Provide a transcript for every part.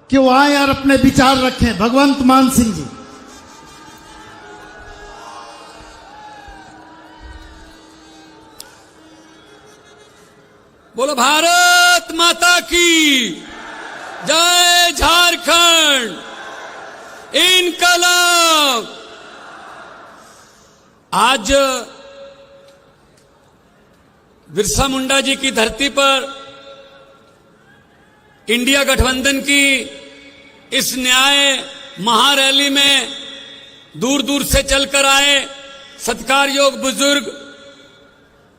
कि वो आए और अपने विचार रखें। भगवंत मान सिंह जी। बोलो भारत माता की जय। झारखंड इनकलाब। आज बिरसा मुंडा जी की धरती पर इंडिया गठबंधन की इस न्याय महारैली में दूर दूर से चलकर आए सत्कार योग बुजुर्ग,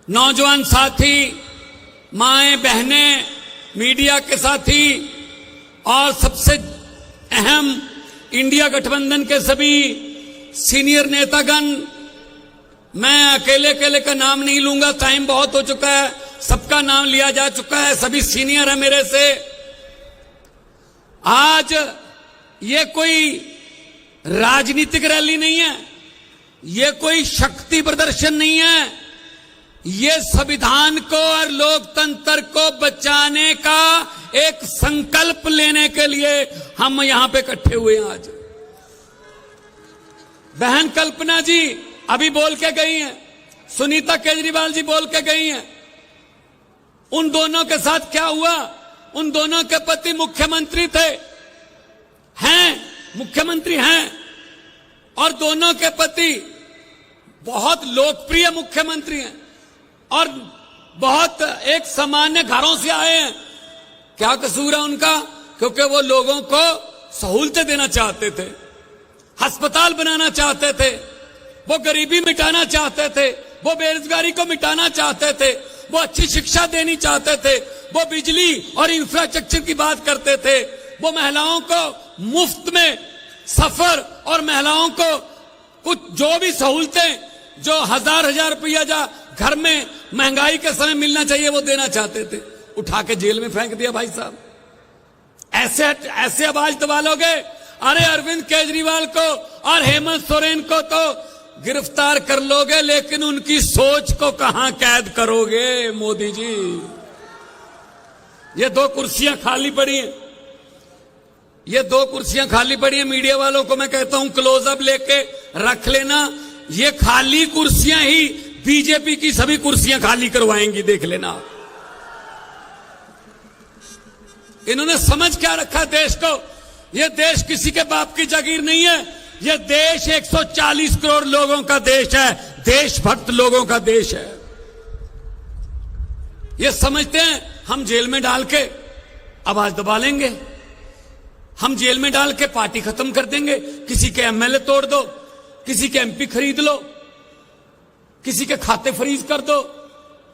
नौजवान साथी, माएं बहनें, मीडिया के साथी और सबसे अहम इंडिया गठबंधन के सभी सीनियर नेतागण। मैं अकेले अकेले का नाम नहीं लूंगा, टाइम बहुत हो चुका है, सबका नाम लिया जा चुका है, सभी सीनियर है मेरे से। आज ये कोई राजनीतिक रैली नहीं है, ये कोई शक्ति प्रदर्शन नहीं है, ये संविधान को और लोकतंत्र को बचाने का एक संकल्प लेने के लिए हम यहां पे इकट्ठे हुए हैं। आज बहन कल्पना जी अभी बोल के गई हैं, सुनीता केजरीवाल जी बोल के गई हैं। उन दोनों के साथ क्या हुआ? उन दोनों के पति मुख्यमंत्री थे, मुख्यमंत्री हैं, और दोनों के पति बहुत लोकप्रिय मुख्यमंत्री हैं और बहुत एक सामान्य घरों से आए हैं। क्या कसूर है उनका? क्योंकि वो लोगों को सहूलतें देना चाहते थे, अस्पताल बनाना चाहते थे, वो गरीबी मिटाना चाहते थे, वो बेरोजगारी को मिटाना चाहते थे, वो अच्छी शिक्षा देनी चाहते थे, वो बिजली और इंफ्रास्ट्रक्चर की बात करते थे, वो महिलाओं को मुफ्त में सफर और महिलाओं को कुछ जो भी सहूलतें जो हजार रुपया जा घर में महंगाई के समय मिलना चाहिए वो देना चाहते थे। उठा के जेल में फेंक दिया भाई साहब। ऐसे आवाज दबा लोगे? अरे अरविंद केजरीवाल को और हेमंत सोरेन को तो गिरफ्तार कर लोगे, लेकिन उनकी सोच को कहां कैद करोगे मोदी जी? ये दो कुर्सियां खाली पड़ी हैं, ये दो कुर्सियां खाली पड़ी हैं। मीडिया वालों को मैं कहता हूं क्लोजअप लेके रख लेना, ये खाली कुर्सियां ही बीजेपी की सभी कुर्सियां खाली करवाएंगी, देख लेना। इन्होंने समझ क्या रखा देश को? ये देश किसी के बाप की जागीर नहीं है, ये देश 140 करोड़ लोगों का देश है, देशभक्त लोगों का देश है। ये समझते हैं हम जेल में डाल के आवाज दबा लेंगे, हम जेल में डाल के पार्टी खत्म कर देंगे, किसी के एमएलए तोड़ दो, किसी के एमपी खरीद लो, किसी के खाते फ्रीज कर दो,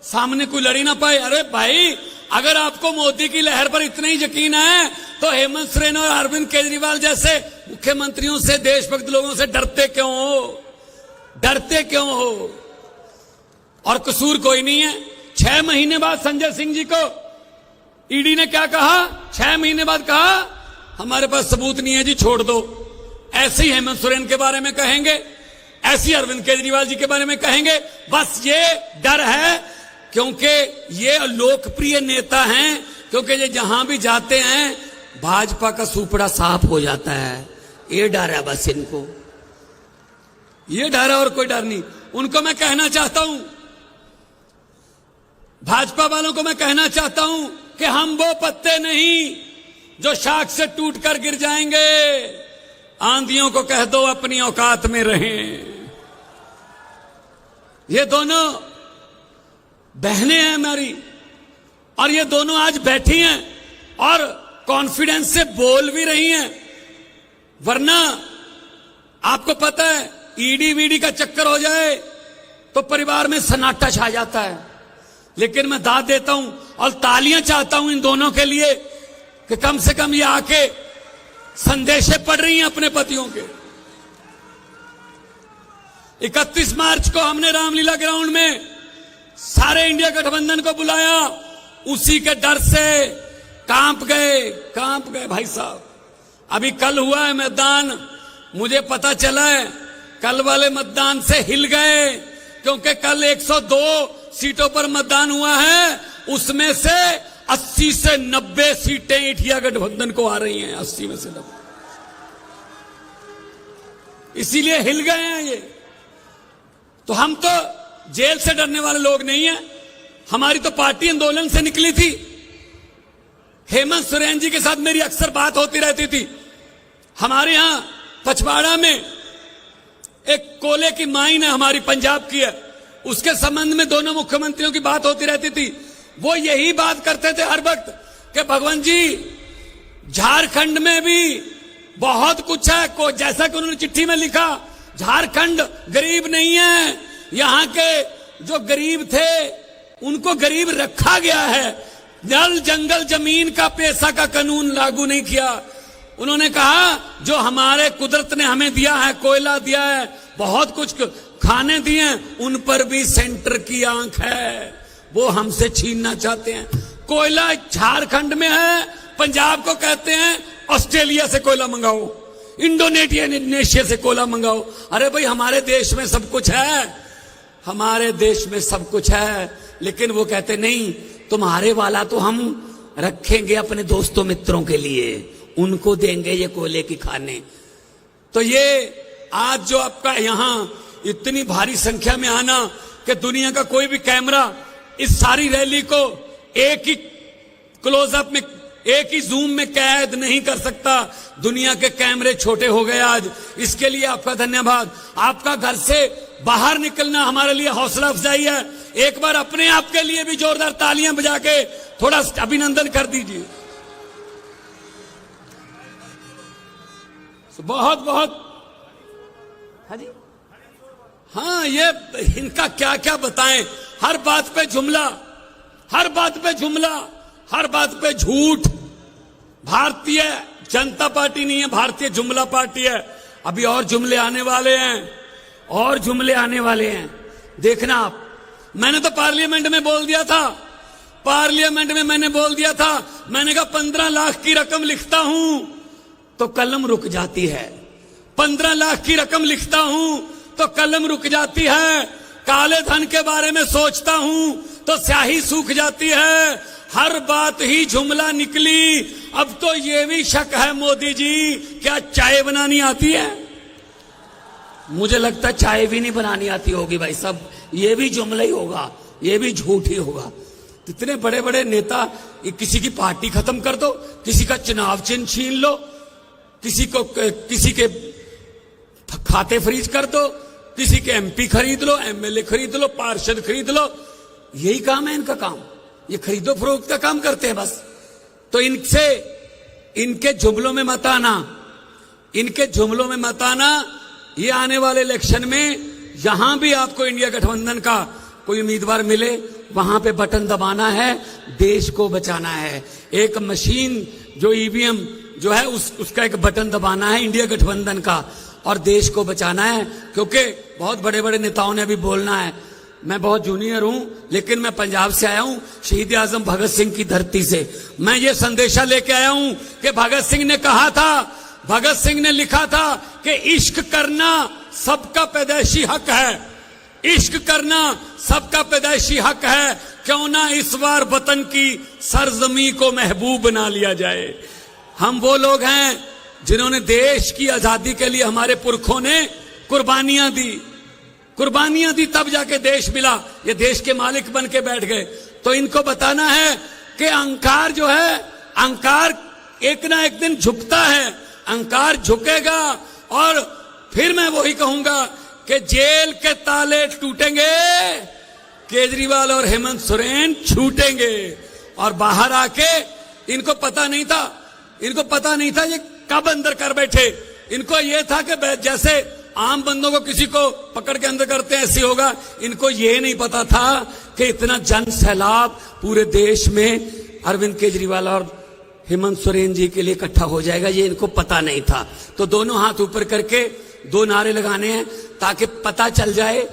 सामने कोई लड़ी ना पाए। अरे भाई, अगर आपको मोदी की लहर पर इतना ही यकीन है तो हेमंत सोरेन और अरविंद केजरीवाल जैसे मुख्यमंत्रियों से, देशभक्त लोगों से डरते क्यों हो? डरते क्यों हो? और कसूर कोई नहीं है। 6 महीने बाद संजय सिंह जी को ईडी ने क्या कहा? 6 महीने बाद कहा हमारे पास सबूत नहीं है जी, छोड़ दो। ऐसे ही हेमंत सोरेन के बारे में कहेंगे, ऐसे ही अरविंद केजरीवाल जी के बारे में कहेंगे। बस ये डर है क्योंकि ये लोकप्रिय नेता हैं, क्योंकि ये जहां भी जाते हैं भाजपा का सुपड़ा साफ हो जाता है। ये डर है बस इनको, ये डर है और कोई डर नहीं। उनको मैं कहना चाहता हूं, भाजपा वालों को मैं कहना चाहता हूं कि हम वो पत्ते नहीं जो शाख से टूटकर गिर जाएंगे। आंधियों को कह दो अपनी औकात में रहें। ये दोनों बहनें हैं हमारी, और ये दोनों आज बैठी हैं और कॉन्फिडेंस से बोल भी रही हैं। वरना आपको पता है ईडी वीडी का चक्कर हो जाए तो परिवार में सन्नाटा छा जाता है। लेकिन मैं दाद देता हूं और तालियां चाहता हूं इन दोनों के लिए कि कम से कम ये आके संदेशे पढ़ रही हैं अपने पतियों के। 31 मार्च को हमने रामलीला ग्राउंड में सारे इंडिया गठबंधन को बुलाया, उसी के डर से कांप गए भाई साहब। अभी कल हुआ है मतदान, मुझे पता चला है कल वाले मतदान से हिल गए, क्योंकि कल 102 सीटों पर मतदान हुआ है, उसमें से 80 से 90 सीटें इंडिया गठबंधन को आ रही हैं, 80 में से 90। इसीलिए हिल गए हैं ये। तो हम तो जेल से डरने वाले लोग नहीं हैं। हमारी तो पार्टी आंदोलन से निकली थी। हेमंत सोरेन जी के साथ मेरी अक्सर बात होती रहती थी। हमारे यहां पचवाड़ा में एक कोयले की माइन है, हमारी पंजाब की है, उसके संबंध में दोनों मुख्यमंत्रियों की बात होती रहती थी। वो यही बात करते थे हर वक्त कि भगवंत जी, झारखंड में भी बहुत कुछ है को, जैसा कि उन्होंने चिट्ठी में लिखा, झारखंड गरीब नहीं है, यहां के जो गरीब थे उनको गरीब रखा गया है, जल जंगल जमीन का पैसा का कानून लागू नहीं किया। उन्होंने कहा जो हमारे कुदरत ने हमें दिया है, कोयला दिया है, बहुत कुछ खाने दिए, उन पर भी सेंटर की आंख है, वो हमसे छीनना चाहते हैं। कोयला झारखंड में है, पंजाब को कहते हैं ऑस्ट्रेलिया से कोयला मंगाओ, इंडोनेशिया से कोयला मंगाओ। अरे भाई, हमारे देश में सब कुछ है, हमारे देश में सब कुछ है, लेकिन वो कहते नहीं, तुम्हारे वाला तो हम रखेंगे अपने दोस्तों मित्रों के लिए, उनको देंगे ये कोयले की खाने। तो ये आज जो आपका यहां इतनी भारी संख्या में आना कि दुनिया का कोई भी कैमरा इस सारी रैली को एक ही क्लोजअप में, एक ही जूम में कैद नहीं कर सकता। दुनिया के कैमरे छोटे हो गए आज। इसके लिए आपका धन्यवाद। आपका घर से बाहर निकलना हमारे लिए हौसला अफजाई है। एक बार अपने आप के लिए भी जोरदार तालियां बजा के थोड़ा अभिनंदन कर दीजिए। बहुत बहुत हाँ जी, हाँ, ये इनका क्या क्या बताएं। हर बात पे जुमला, हर बात पे जुमला, हर बात पे झूठ। भारतीय जनता पार्टी नहीं है, भारतीय जुमला पार्टी है। अभी और जुमले आने वाले हैं, और जुमले आने वाले हैं, देखना आप। मैंने तो पार्लियामेंट में बोल दिया था, पार्लियामेंट में मैंने बोल दिया था, मैंने कहा 15 लाख की रकम लिखता हूं तो कलम रुक जाती है, 15 लाख की रकम लिखता हूं तो कलम रुक जाती है, काले धन के बारे में सोचता हूं तो स्याही सूख जाती है। हर बात ही जुमला निकली। अब तो ये भी शक है मोदी जी, क्या चाय बनानी आती है? मुझे लगता है चाय भी नहीं बनानी आती होगी भाई साहब। ये भी जुमला ही होगा, ये भी झूठ ही होगा। इतने बड़े बड़े नेता, किसी की पार्टी खत्म कर दो, किसी का चुनाव चिन्ह छीन लो, किसी के खाते फ्रीज कर दो, किसी के एमपी खरीद लो, एमएलए खरीद लो, पार्षद खरीद लो। यही काम है इनका काम, ये खरीदो फरोख्त का काम करते हैं बस। तो इनसे, इनके जुमलों में मत आना, इनके जुमलों में मत आना। ये आने वाले इलेक्शन में जहां भी आपको इंडिया गठबंधन का कोई उम्मीदवार मिले, वहां पे बटन दबाना है, देश को बचाना है। एक मशीन जो ईवीएम जो है उसका एक बटन दबाना है इंडिया गठबंधन का, और देश को बचाना है। क्योंकि बहुत बड़े बड़े नेताओं ने अभी बोलना है। मैं बहुत जूनियर हूं, लेकिन मैं पंजाब से आया हूं, शहीद आजम भगत सिंह की धरती से। मैं ये संदेशा लेके आया हूं कि भगत सिंह ने कहा था, भगत सिंह ने लिखा था कि इश्क करना सबका पैदाइशी हक है, इश्क करना सबका पैदाइशी हक है, क्यों ना इस बार वतन की सरजमी को महबूब बना लिया जाए। हम वो लोग हैं जिन्होंने देश की आजादी के लिए, हमारे पुरखों ने कुर्बानियां दी, कुर्बानियां दी, तब जाके देश मिला। ये देश के मालिक बन के बैठ गए। तो इनको बताना है कि अहंकार जो है, अहंकार एक ना एक दिन झुकता है, अहंकार झुकेगा। और फिर मैं वही कहूंगा कि जेल के ताले टूटेंगे, केजरीवाल और हेमंत सोरेन छूटेंगे। और बाहर आके, इनको पता नहीं था, इनको पता नहीं था ये कब अंदर कर बैठे। इनको ये था कि जैसे आम बंदों को किसी को पकड़ के अंदर करते हैं ऐसे होगा। इनको ये नहीं पता था कि इतना जन सैलाब पूरे देश में अरविंद केजरीवाल और हेमंत सोरेन जी के लिए इकट्ठा हो जाएगा, ये इनको पता नहीं था। तो दोनों हाथ ऊपर करके 2 नारे लगाने हैं ताकि पता चल जाए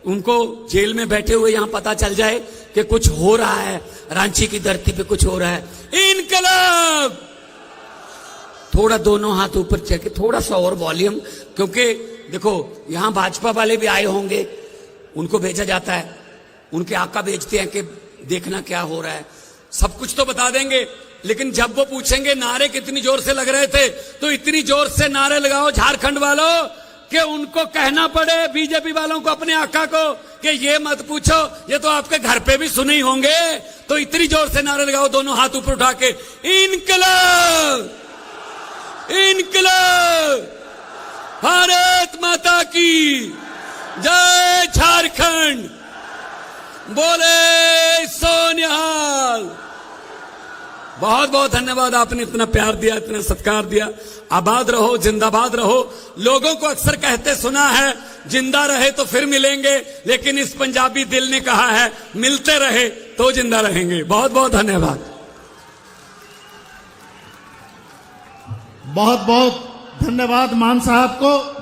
उनको, जेल में बैठे हुए यहां पता चल जाए कि कुछ हो रहा है, रांची की धरती पे कुछ हो रहा है। इनकलाब। थोड़ा दोनों हाथ ऊपर चेक, थोड़ा सा और वॉल्यूम, क्योंकि देखो यहां भाजपा वाले भी आए होंगे, उनको भेजा जाता है, उनके आका भेजते हैं कि देखना क्या हो रहा है। सब कुछ तो बता देंगे, लेकिन जब वो पूछेंगे नारे कितनी जोर से लग रहे थे, तो इतनी जोर से नारे लगाओ झारखंड वालों कि उनको कहना पड़े बीजेपी वालों को, अपने आका को, कि ये मत पूछो, ये तो आपके घर पे भी सुने ही होंगे। तो इतनी जोर से नारे लगाओ, दोनों हाथ ऊपर उठा के, इनकलाब इनकलाब, भारत माता की जय, झारखंड बोले सोनिहाल। बहुत बहुत धन्यवाद, आपने इतना प्यार दिया, इतना सत्कार दिया। आबाद रहो, जिंदाबाद रहो। लोगों को अक्सर कहते सुना है, जिंदा रहे तो फिर मिलेंगे, लेकिन इस पंजाबी दिल ने कहा है मिलते रहे तो जिंदा रहेंगे। बहुत बहुत धन्यवाद। बहुत बहुत धन्यवाद मान साहब को।